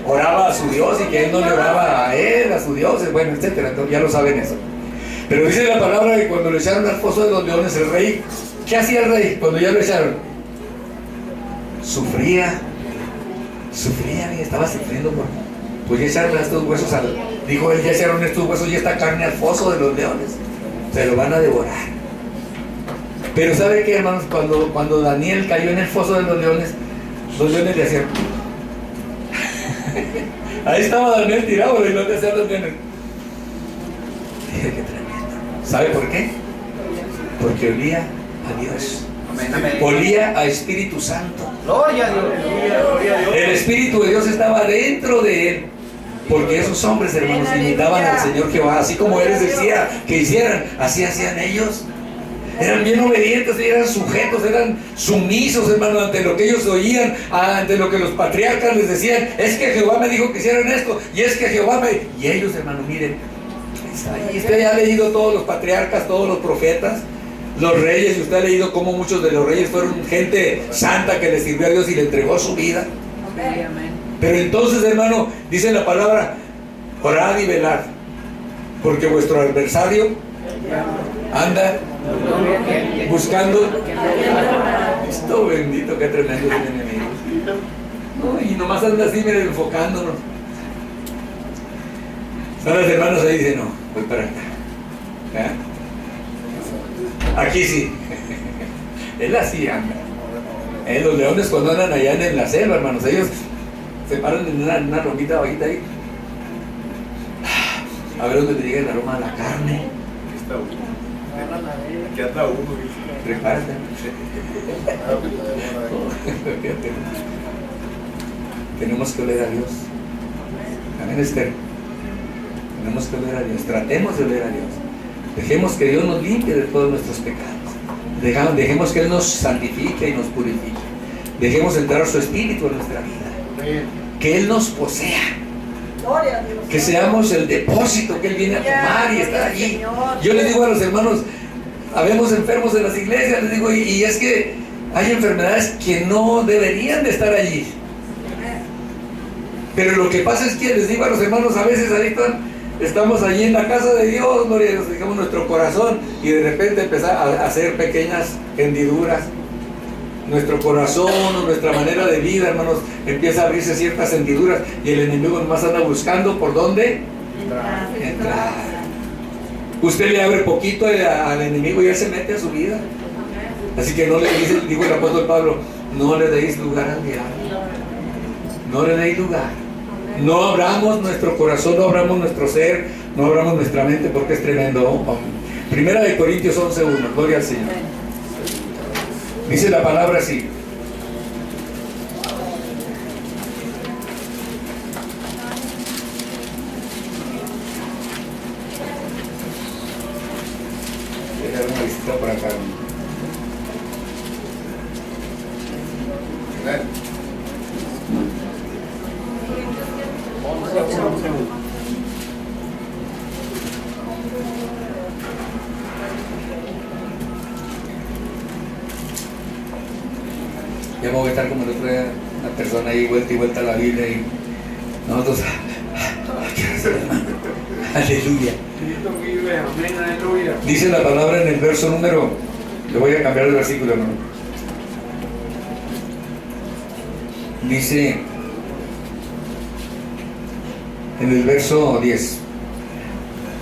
oraba a su Dios y que él no le oraba a él, a su Dios, bueno, etcétera. Entonces, ya lo saben eso. Pero dice la palabra que cuando lo echaron al foso de los leones, el rey, ¿qué hacía el rey cuando ya lo echaron? Sufría y estaba sufriendo pues ya echaron estos huesos dijo él, ya echaron estos huesos y esta carne al foso de los leones, se lo van a devorar. Pero ¿sabe qué, hermanos? Cuando Daniel cayó en el foso de los leones le hacían ahí estaba Daniel tirado y no le hacían los leones. Dije, qué tremendo. ¿Sabe por qué? Porque olía a Dios. Olía a Espíritu Santo. Gloria a Dios. El Espíritu de Dios estaba dentro de él. Porque esos hombres, hermanos, imitaban al Señor Jehová. Así como Él les decía que hicieran, así hacían ellos. Eran bien obedientes, eran sujetos, eran sumisos, hermano, ante lo que ellos oían, ante lo que los patriarcas les decían. Es que Jehová me dijo que hicieran esto, y es que Jehová me... Y ellos, hermano, miren, usted ya ha leído todos los patriarcas, todos los profetas, los reyes, y usted ha leído cómo muchos de los reyes fueron gente santa que le sirvió a Dios y le entregó su vida. Pero entonces, hermano, dice la palabra, orad y velad, porque vuestro adversario anda buscando. Esto bendito, qué tremendo es el enemigo. Y nomás anda así, miren, enfocándonos. Son los hermanos ahí, dicen, no, voy para acá. Aquí sí. Él así anda. Los leones cuando andan allá en la selva, hermanos, ellos se paran en una romita bajita ahí. A ver dónde te llega el aroma a la carne. Aquí anda uno. Prepárate. Tenemos que oler a Dios. Amén, Esther. Tenemos que oler a Dios. Tratemos de oler a Dios. Dejemos que Dios nos limpie de todos nuestros pecados. Dejemos que Él nos santifique y nos purifique. Dejemos entrar su Espíritu en nuestra vida. Que Él nos posea. Que seamos el depósito que Él viene a tomar y estar allí. Yo les digo a los hermanos, habemos enfermos en las iglesias, les digo, y es que hay enfermedades que no deberían de estar allí. Pero lo que pasa es que les digo a los hermanos, a veces ahí estamos allí en la casa de Dios, gloria a Dios, dejamos nuestro corazón y de repente empezar a hacer pequeñas hendiduras. Nuestro corazón o nuestra manera de vida, hermanos, empieza a abrirse ciertas hendiduras y el enemigo nomás anda buscando por dónde entrar. Usted le abre poquito al enemigo y él se mete a su vida. Así que no le dice, digo el apóstol Pablo, no le deis lugar al diablo. No le deis lugar. No abramos nuestro corazón, no abramos nuestro ser, no abramos nuestra mente porque es tremendo. Primera de Corintios 11:1, gloria al Señor. Dice la palabra así. Dejar una visita por acá. Ya me voy a estar como el otro día, una persona ahí vuelta y vuelta a la Biblia y nosotros, aleluya. Dice la palabra en el verso número, le voy a cambiar el versículo, hermano. Dice en el verso 10,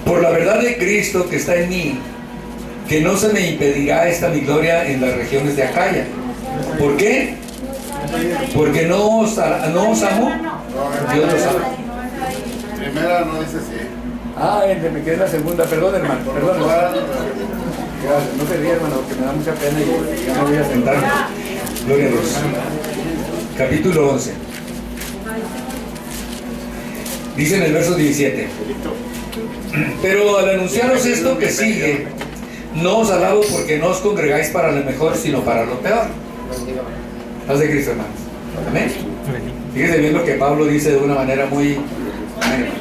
por la verdad de Cristo que está en mí, que no se me impedirá esta mi gloria en las regiones de Acaya. ¿Por qué? Porque no os amo. Dios los ama. Primera no dice así. Me quedé en la segunda. Perdón, hermano. Perdón. No se ría, hermano, porque me da mucha pena y ya me voy a sentar. Gloria a Dios. Capítulo 11. Dice en el verso 17. Pero al anunciaros esto que sigue, no os alabo porque no os congregáis para lo mejor, sino para lo peor. Paz de Cristo, hermanos. Amén. Fíjese bien lo que Pablo dice de una manera muy,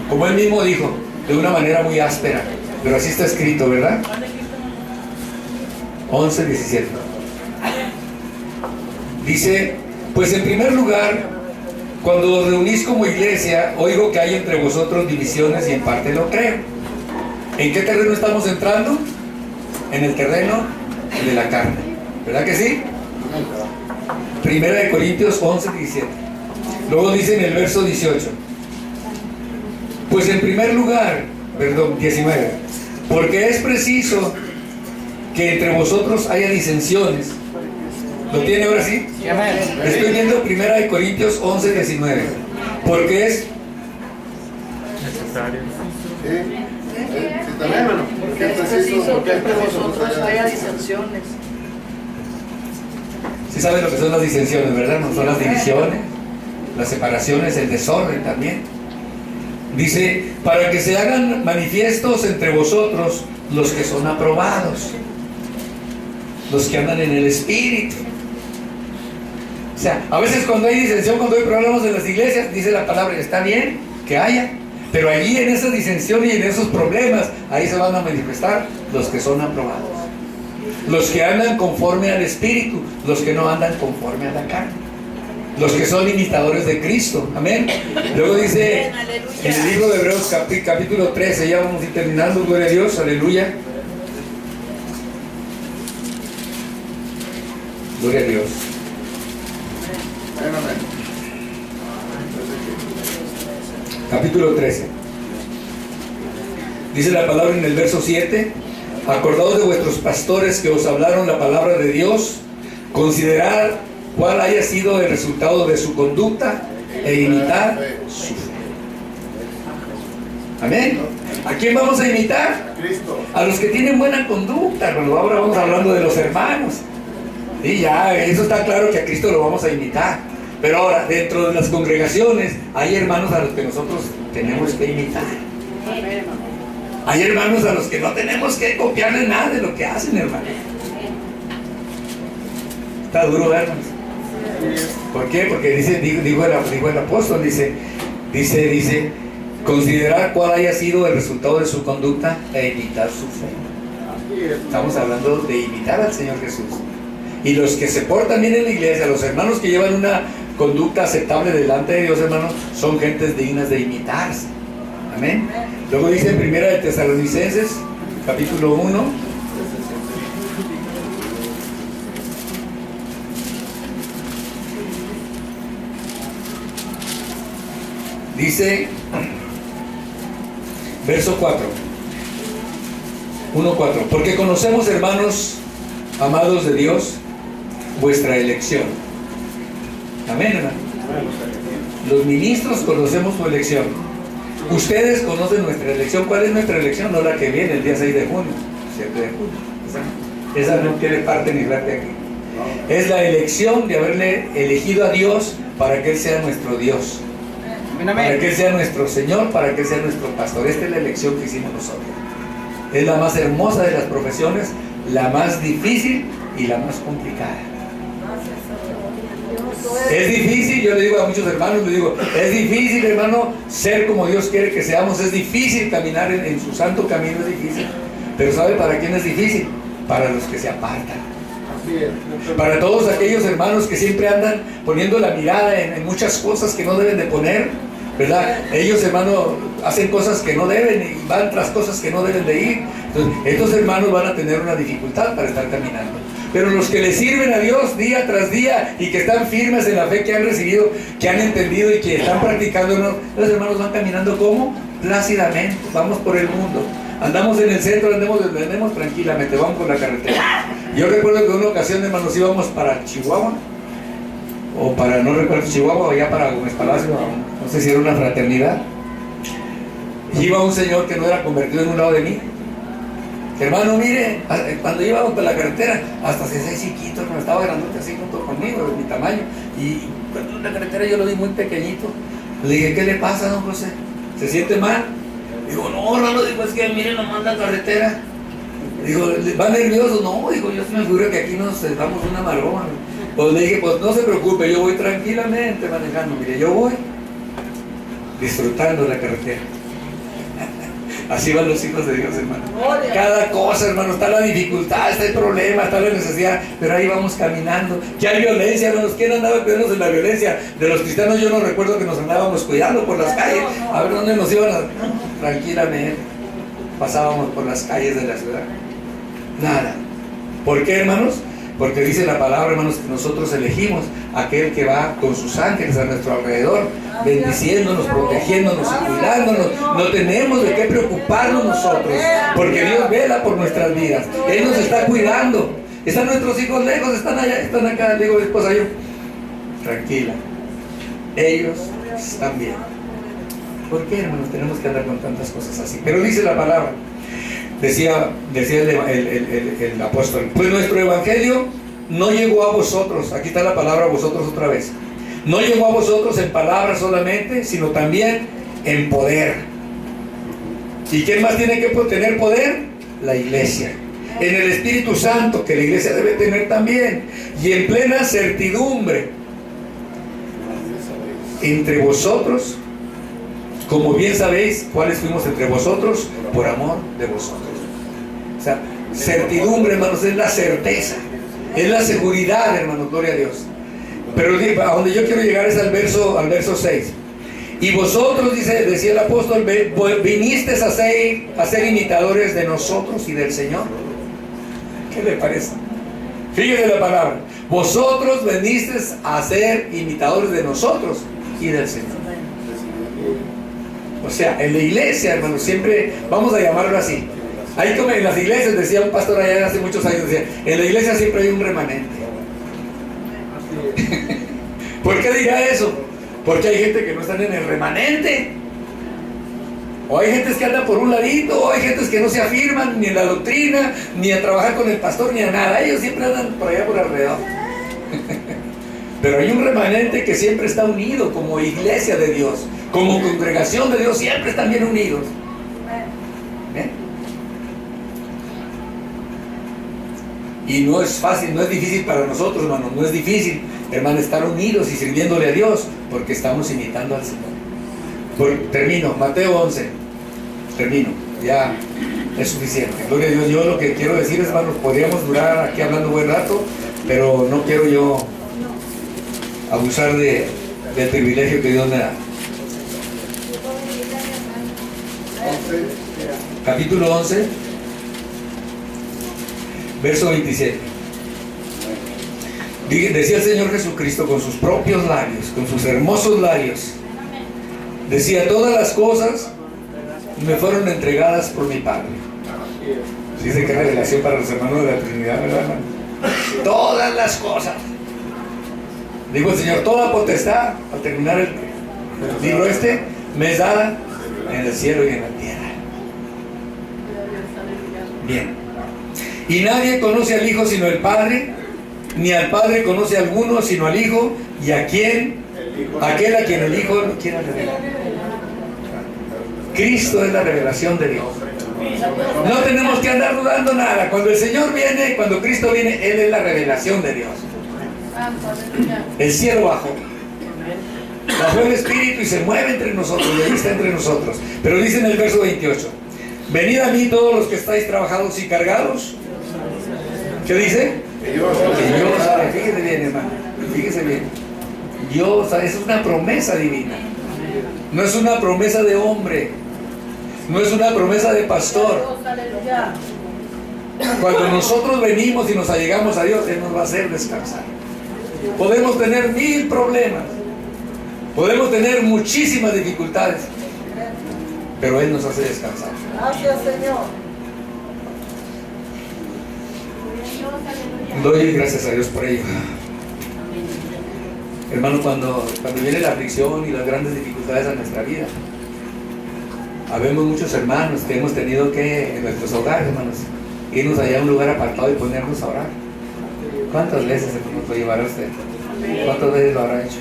como él mismo dijo, de una manera muy áspera, pero así está escrito, ¿verdad? 11, 17. Dice, pues en primer lugar, cuando os reunís como iglesia, oigo que hay entre vosotros divisiones y en parte lo creo. ¿En qué terreno estamos entrando? En el terreno de la carne. ¿Verdad que sí? Primera de Corintios 11, 17. Luego dice en el verso 18. Pues en primer lugar, 19. Porque es preciso que entre vosotros haya disensiones. ¿Lo tiene ahora sí? Estoy viendo Primera de Corintios 11, 19. Porque es necesario. También, hermano. Porque es preciso que entre vosotros haya disensiones. Sí saben lo que son las disensiones, ¿verdad? No son las divisiones, las separaciones, el desorden también. Dice, para que se hagan manifiestos entre vosotros los que son aprobados, los que andan en el Espíritu. O sea, a veces cuando hay disensión, cuando hay problemas en las iglesias, dice la palabra, está bien que haya, pero allí en esa disensión y en esos problemas, ahí se van a manifestar los que son aprobados, los que andan conforme al Espíritu, los que no andan conforme a la carne, los que son imitadores de Cristo. Amén. Luego dice en el libro de Hebreos capítulo 13, ya vamos a ir terminando, gloria a Dios, aleluya. Gloria a Dios. Capítulo 13. Dice la palabra en el verso 7: acordaos de vuestros pastores que os hablaron la palabra de Dios, considerad cuál haya sido el resultado de su conducta e imitad su fe. Amén. ¿A quién vamos a imitar? A los que tienen buena conducta. Bueno, ahora vamos hablando de los hermanos. Y ya, eso está claro que a Cristo lo vamos a imitar. Pero ahora, dentro de las congregaciones, hay hermanos a los que nosotros tenemos que imitar. Hay hermanos a los que no tenemos que copiarle nada de lo que hacen, hermanos. Está duro, hermanos. ¿Por qué? Porque dijo el apóstol, dice, considerar cuál haya sido el resultado de su conducta e imitar su fe. Estamos hablando de imitar al Señor Jesús. Y los que se portan bien en la iglesia, los hermanos que llevan una conducta aceptable delante de Dios, hermanos, son gentes dignas de imitarse. Amén. Luego dice en Primera de Tesalonicenses, capítulo 1. Dice, verso 4. 1:4. Porque conocemos, hermanos amados de Dios, vuestra elección. Amén, hermano. Los ministros conocemos su elección. Ustedes conocen nuestra elección. ¿Cuál es nuestra elección? No la que viene el día 6 de junio, 7 de junio. Esa no tiene parte ni parte aquí. Es la elección de haberle elegido a Dios para que Él sea nuestro Dios, para que Él sea nuestro Señor, para que Él sea nuestro pastor. Esta es la elección que hicimos nosotros. Es la más hermosa de las profesiones, la más difícil y la más complicada. Es difícil, yo le digo a muchos hermanos, es difícil, hermano, ser como Dios quiere que seamos. Es difícil caminar en su santo camino, es difícil. Pero ¿sabe para quién es difícil? Para los que se apartan. Para todos aquellos hermanos que siempre andan poniendo la mirada en muchas cosas que no deben de poner, ¿verdad? Ellos, hermanos, hacen cosas que no deben y van tras cosas que no deben de ir. Entonces, estos hermanos van a tener una dificultad para estar caminando. Pero los que le sirven a Dios día tras día y que están firmes en la fe que han recibido, que han entendido y que están practicando, los hermanos van caminando como plácidamente. Vamos por el mundo, andamos en el centro, andemos tranquilamente, vamos por la carretera. Yo recuerdo que en una ocasión, hermanos, íbamos para Chihuahua, o para, no recuerdo, Chihuahua, o allá para Gómez Palacio, no sé si era una fraternidad. Y iba un señor que no era convertido en un lado de mí. Hermano, mire, cuando íbamos por la carretera, hasta se hacía chiquito, no estaba grandote así junto conmigo, de mi tamaño. Y cuando en la carretera yo lo vi muy pequeño. Le dije, ¿qué le pasa, don José? ¿Se siente mal? Digo, no, digo, es que mire nomás la carretera. Digo, ¿va nervioso? No, digo, yo me figuro que aquí nos damos una maroma. Pues le dije, pues no se preocupe, yo voy tranquilamente manejando, mire, yo voy disfrutando la carretera. Así van los hijos de Dios, hermano. Cada cosa, hermano, está la dificultad, está el problema, está la necesidad, pero ahí vamos caminando. Que hay violencia, hermanos. ¿Quién andaba cuidándonos de la violencia? De los cristianos yo no recuerdo que nos andábamos cuidando por las calles. A ver dónde nos iban tranquilamente. Pasábamos por las calles de la ciudad. Nada. ¿Por qué, hermanos? Porque dice la palabra, hermanos, que nosotros elegimos aquel que va con sus ángeles a nuestro alrededor, bendiciéndonos, protegiéndonos y cuidándonos. No tenemos de qué preocuparnos nosotros, porque Dios vela por nuestras vidas. Él nos está cuidando. Están nuestros hijos lejos, están allá, están acá. Digo, esposa, yo, tranquila, ellos están bien. ¿Por qué, hermanos, tenemos que andar con tantas cosas así? Pero dice la palabra, decía el apóstol, pues nuestro evangelio no llegó a vosotros. Aquí está la palabra vosotros otra vez. No llegó a vosotros en palabras solamente, sino también en poder. ¿Y quién más tiene que tener poder? La iglesia. En el Espíritu Santo, que la iglesia debe tener también. Y en plena certidumbre entre vosotros, como bien sabéis cuáles fuimos entre vosotros, por amor de vosotros. O sea, certidumbre, hermanos, es la certeza, es la seguridad, hermanos, gloria a Dios. Pero a donde yo quiero llegar es al verso 6. Y vosotros, decía el apóstol, vinisteis a ser imitadores de nosotros y del Señor. ¿Qué le parece? Fíjense la palabra. Vosotros vinisteis a ser imitadores de nosotros y del Señor. O sea, en la iglesia, hermanos, siempre, vamos a llamarlo así. Ahí como en las iglesias, decía un pastor allá hace muchos años, decía, en la iglesia siempre hay un remanente. ¿Por qué dirá eso? Porque hay gente que no están en el remanente. O hay gentes que andan por un ladito, o hay gentes que no se afirman ni en la doctrina, ni a trabajar con el pastor, ni a nada. Ellos siempre andan por allá por alrededor. Pero hay un remanente que siempre está unido como iglesia de Dios, como congregación de Dios, siempre están bien unidos. ¿Eh? Y no es fácil, no es difícil para nosotros, hermanos, no es difícil, hermano, estar unidos y sirviéndole a Dios, porque estamos imitando al Señor. Termino, Mateo 11, termino, ya es suficiente. Gloria a Dios. Yo lo que quiero decir es, hermanos, podríamos durar aquí hablando buen rato, pero no quiero yo abusar del privilegio que Dios me da. Capítulo 11, verso 27. Decía el Señor Jesucristo con sus propios labios, con sus hermosos labios, decía, todas las cosas me fueron entregadas por mi Padre. Dice que revelación para los hermanos de la Trinidad, ¿verdad, hermano? Todas las cosas. Digo el Señor, toda potestad, al terminar el libro me es dada en el cielo y en la tierra. Bien. Y nadie conoce al Hijo sino el Padre, ni al Padre conoce a alguno sino al Hijo, y aquel a quien el Hijo lo quiera revelar. Cristo es la revelación de Dios. No tenemos que andar dudando nada. Cuando el Señor viene, cuando Cristo viene, Él es la revelación de Dios. El cielo bajó. Bajó el Espíritu y se mueve entre nosotros, y ahí está entre nosotros. Pero dice en el verso 28, venid a mí todos los que estáis trabajados y cargados. ¿Qué dice? Que yo os haré. Fíjese bien, hermano, fíjese bien. Dios, esa es una promesa divina. No es una promesa de hombre. No es una promesa de pastor. Cuando nosotros venimos y nos allegamos a Dios, Él nos va a hacer descansar. Podemos tener 1000 problemas, podemos tener muchísimas dificultades, pero Él nos hace descansar. Gracias, Señor. Doy gracias a Dios por ello. Hermano, cuando viene la aflicción y las grandes dificultades a nuestra vida, habemos muchos hermanos que hemos tenido que, en nuestros hogares, hermanos, irnos allá a un lugar apartado y ponernos a orar. ¿Cuántas veces nos lo llevará usted? ¿Cuántas veces lo habrá hecho?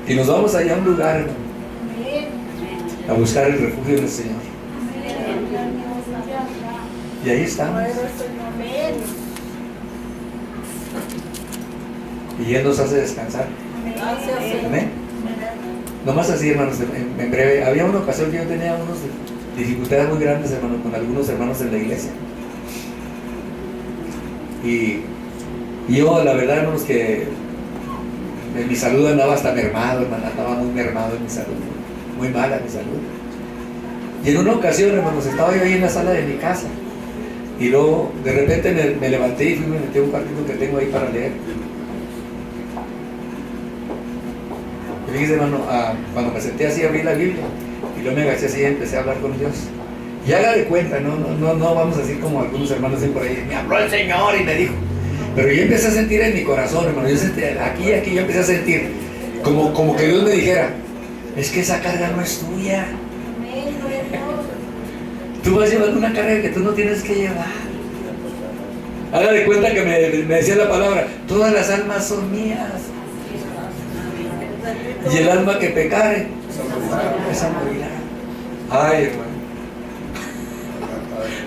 Y nos vamos allá a un lugar, hermano, a buscar el refugio del Señor. Y ahí estamos. Y Él nos hace descansar. Amén. Nomás así, hermanos, en breve. Había una ocasión que yo tenía unas dificultades muy grandes, hermanos, con algunos hermanos en la iglesia. Y yo, la verdad, hermanos, que en mi salud andaba hasta mermado, hermano, andaba muy mermado en mi salud, muy mala mi salud. Y en una ocasión, hermanos, estaba yo ahí en la sala de mi casa. Y luego, de repente me levanté y me metí a un cuartito que tengo ahí para leer. Y fíjense, hermano, cuando me senté así, abrí la Biblia. Y luego me agaché así y empecé a hablar con Dios. Y haga de cuenta, no vamos a decir como algunos hermanos dicen por ahí, me habló el Señor y me dijo. Pero yo empecé a sentir en mi corazón, hermano, yo sentí, aquí yo empecé a sentir como que Dios me dijera, es que esa carga no es tuya. Tú vas llevando una carga que tú no tienes que llevar. Haga de cuenta que me decía la palabra, todas las almas son mías. Y el alma que pecare, esa morirá. Ay, hermano.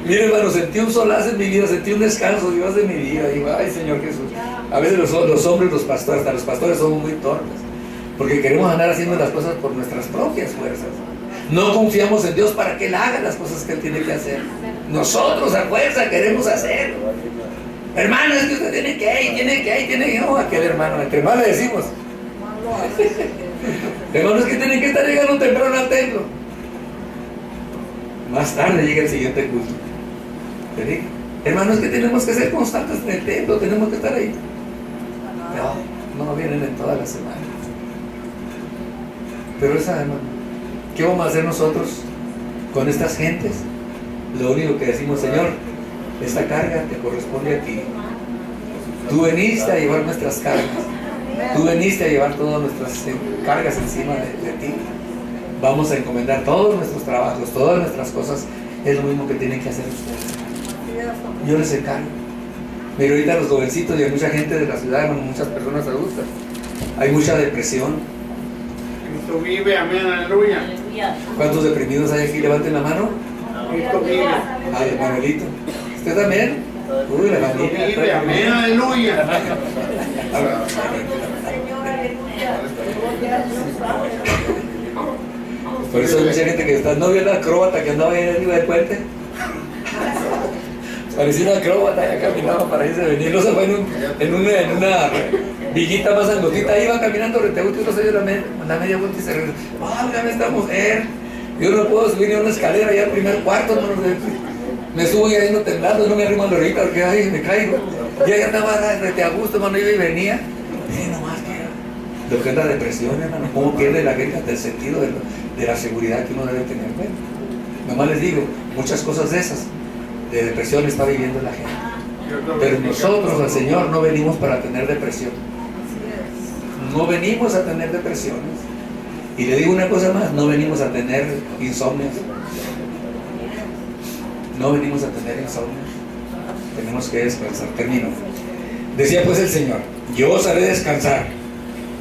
Mire, hermano, sentí un solazo en mi vida, sentí un descanso, Dios, de mi vida. Digo, ay, Señor Jesús. A veces los hombres, los pastores, hasta los pastores somos muy torpes, porque queremos andar haciendo las cosas por nuestras propias fuerzas. No confiamos en Dios para que Él haga las cosas que Él tiene que hacer. Nosotros a fuerza queremos hacer. Hermano, es que usted tiene que, no, aquel hermano, entre más le decimos. Hermano, es que tienen que estar llegando temprano al templo. Más tarde llega el siguiente culto. ¿Te digo? Hermano, es que tenemos que ser constantes en el templo, tenemos que estar ahí. No vienen en todas las semanas. Pero esa, hermano, ¿qué vamos a hacer nosotros con estas gentes? Lo único que decimos, Señor, esta carga te corresponde a ti. Tú veniste a llevar nuestras cargas. Tú veniste a llevar todas nuestras cargas encima de ti. Vamos a encomendar todos nuestros trabajos, todas nuestras cosas. Es lo mismo que tienen que hacer ustedes. Yo les encargo. Mira, ahorita los jovencitos y hay mucha gente de la ciudad, muchas personas adultas. Hay mucha depresión. Cristo vive, amén, aleluya. ¿Cuántos deprimidos hay aquí? Levanten la mano. Cristo vive. Ay, Manuelito. ¿Usted también? Uy, la Cristo familia. vive, amén, aleluya. Por eso hay mucha gente que está, ¿no vio la acróbata que andaba ahí arriba del puente? Parecía una acróbata, ya caminaba para irse a venir, no se fue en una villita más angostita, iba caminando reteúto y no se dio la media vuelta y se regresó. Válgame esta mujer, yo no puedo subir ni a una escalera allá al primer cuarto, me subo ya yendo temblando, no me arrimo a la orillita porque ay, me caigo. Y ahí andaba rete a gusto, hermano, iba y venía. Miren nomás que lo que es la depresión, hermano, cómo pierde la gente hasta el sentido de la seguridad que uno debe tener. Bueno, nomás les digo, muchas cosas de esas, de depresión está viviendo la gente. Pero nosotros, al Señor, no venimos para tener depresión. No venimos a tener depresiones. Y le digo una cosa más, no venimos a tener insomnios. No venimos a tener insomnios. Tenemos que descansar. Termino. Decía pues el Señor, yo os haré descansar.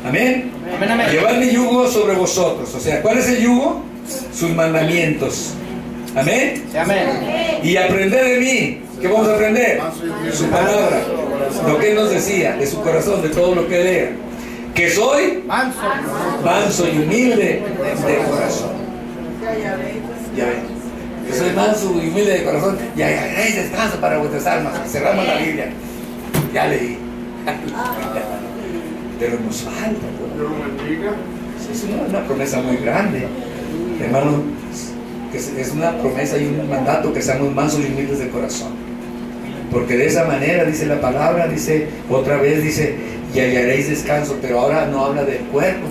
Amén. Amén, amén. Llevad mi yugo sobre vosotros. O sea, ¿cuál es el yugo? Sus mandamientos. Amén. Amén. Y aprended de mí. ¿Qué vamos a aprender? Su palabra. Lo que Él nos decía, de su corazón, de todo lo que Él era. Que soy manso y humilde de corazón. Ya ven. Que soy manso y humilde de corazón. Y haréis descanso para vuestras almas. Cerramos la Biblia. Ya leí. Pero nos falta. Dios lo bendiga. Es una promesa muy grande. Hermano, que es una promesa y un mandato que seamos mansos y humildes de corazón. Porque de esa manera, dice la palabra, dice otra vez, dice, y hallaréis descanso. Pero ahora no habla del cuerpo.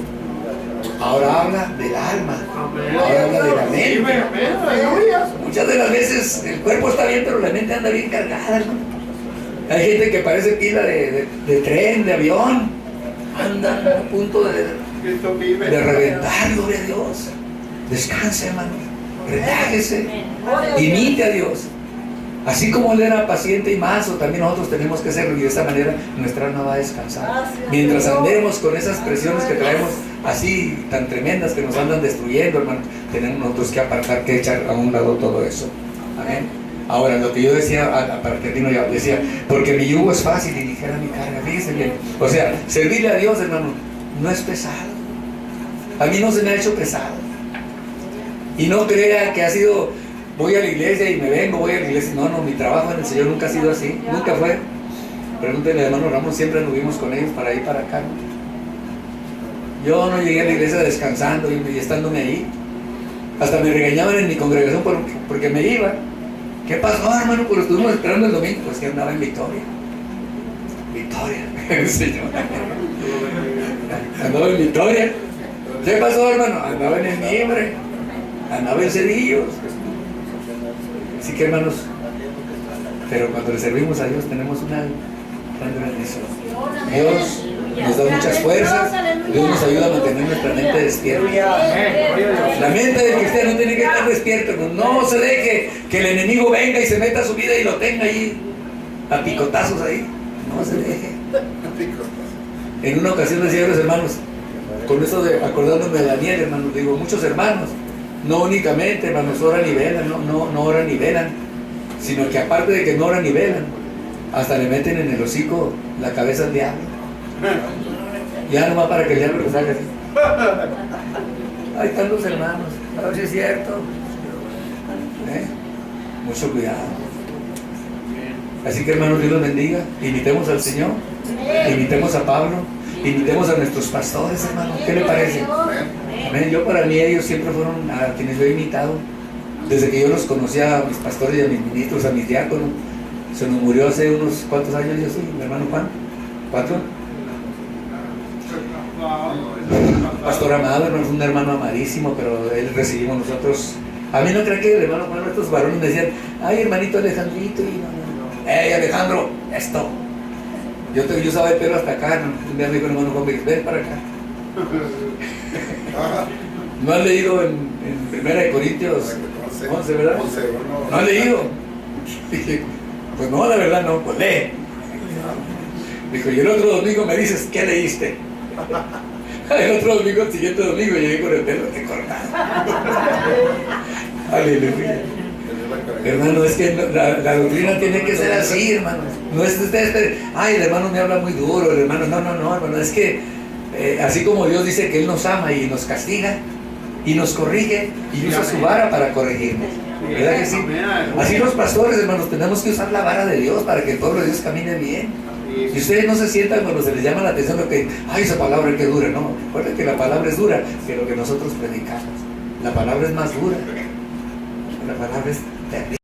Ahora habla del alma. Ahora habla de la mente. Amén, aleluya. Muchas de las veces el cuerpo está bien, pero la mente anda bien cargada, ¿no? Hay gente que parece pila de tren, de avión. Anda a punto Cristo vive. de reventar, gloria a Dios. Descanse, hermano. Relájese. Imite a Dios. Así como Él era paciente y manso, también nosotros tenemos que serlo. Y de esa manera nuestra alma va a descansar. Mientras andemos con esas presiones que traemos así tan tremendas que nos andan destruyendo, hermano, tenemos nosotros que apartar, que echar a un lado todo eso. Amén. Ahora, lo que yo decía, para terminar ya, decía, porque mi yugo es fácil y ligera mi carga. Fíjense bien. O sea, servirle a Dios, hermano, no es pesado. A mí no se me ha hecho pesado. Y no crea que ha sido, voy a la iglesia y me vengo, voy a la iglesia. No, mi trabajo en el Señor nunca ha sido así, nunca fue. Pregúntenle al hermano Ramón, siempre anduvimos con ellos para ir para acá, ¿no? Yo no llegué a la iglesia descansando y estándome ahí. Hasta me regañaban en mi congregación porque me iba. ¿Qué pasó, hermano? Pues estuvimos esperando el domingo. Pues que andaba en Victoria. Victoria, el Señor. Andaba en Victoria. ¿Qué pasó, hermano? Andaba en el Mimbre. Andaba en Cedillos. Así que, hermanos, pero cuando le servimos a Dios tenemos una gran bendición. Dios nos da muchas fuerzas. Dios nos ayuda a mantener nuestra mente despierta. La mente del cristiano tiene que estar despierta. No se deje que el enemigo venga y se meta a su vida y lo tenga ahí a picotazos ahí. No se deje. En una ocasión decía a los hermanos, con eso de acordándome de Daniel, hermanos, digo, muchos hermanos, no únicamente, hermanos, oran y velan, no oran y velan, sino que aparte de que no oran y velan, hasta le meten en el hocico la cabeza al diablo. Ya nomás para que el diablo lo salga así. Ahí están los hermanos, a ver si es cierto. Mucho cuidado. Así que, hermanos, Dios los bendiga. Imitemos al Señor, imitemos a Pablo, imitemos a nuestros pastores, hermano. ¿Qué le parece? Amén. Yo, para mí, ellos siempre fueron a quienes yo he imitado. Desde que yo los conocía, a mis pastores y a mis ministros, a mis diáconos. Se nos murió hace unos cuantos años, yo soy mi hermano Juan. 4. Pastor Amado, hermano, fue un hermano amadísimo, pero él recibimos nosotros. A mí no creen que el hermano Juan, estos varones me decían, ay, hermanito Alejandrito, y no. Hey, Alejandro, esto. Yo usaba el pelo hasta acá, ¿no? Un día me dijo el hermano Juan, ven para acá. ¿No has leído en 1 Corintios 11, verdad? ¿No has leído? Dije, pues no, la verdad no, pues lee. Dijo, y el otro domingo me dices, ¿qué leíste? El otro domingo, el siguiente domingo, llegué con el pelo recortado. Aleluya. Hermano, es que la doctrina tiene que ser así, hermano. No es usted, ay, el hermano me habla muy duro, el hermano, no, hermano, es que así como Dios dice que Él nos ama y nos castiga y nos corrige y usa su vara para corregirnos. ¿Verdad que sí? Así los pastores, hermanos, tenemos que usar la vara de Dios para que el pueblo de Dios camine bien. Y ustedes no se sientan cuando se les llama la atención lo que, ay, esa palabra que dura. No, recuerden que la palabra es dura, que lo que nosotros predicamos. La palabra es más dura. La palabra es terrible.